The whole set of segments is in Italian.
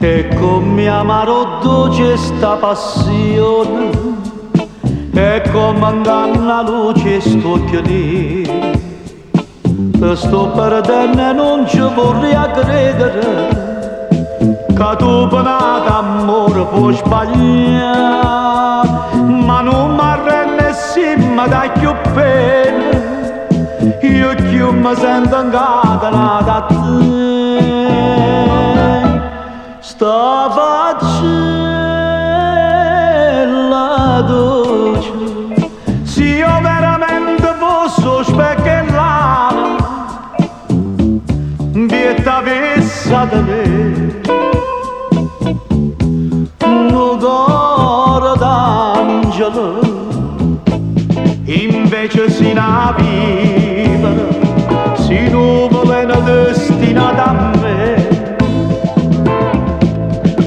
E come amaro dolce sta passione, e come inganna luce sto occhio nero. Te sto perdendo e non ci vorrei credere, che tu per d'amore puoi sbagliare, ma non mi arrende se mi dai più pena, io più mi sento incatenata a te. Sta faccella dolce, se io veramente posso specchiare, vieta vessa da me, un cuore d'angelo, invece si naviga, si nuvole destinata a me.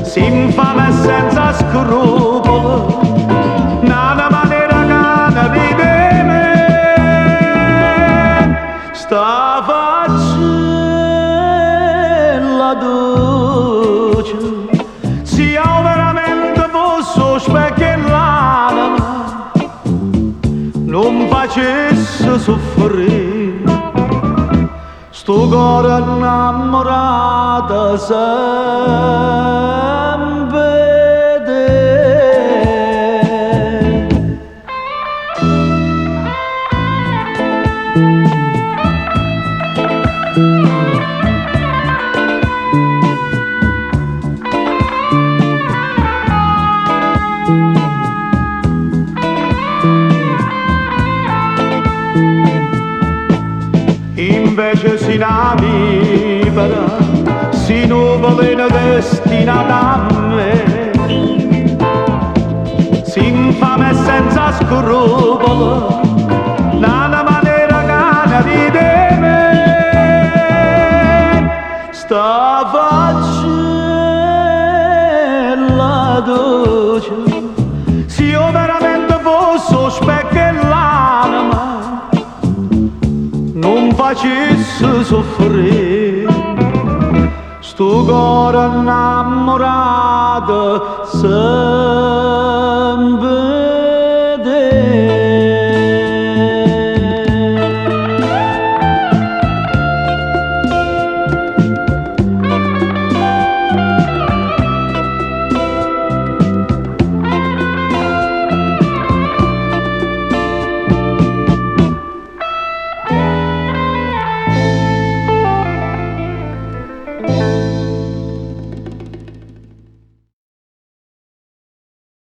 Si infame senza scrupolo, nella maniera che vede me. Sta faccella dolce, se io veramente posso specchiare, non facesse soffrire sto cuore innamorato sempre te. Invece si naviga, si nuvole destinata a me, si infame senza scrupolo, nella maniera che vede me. Sta faccella dolce, se io veramente posso specchiare, non facesse soffrire sto cuore innamorato sempre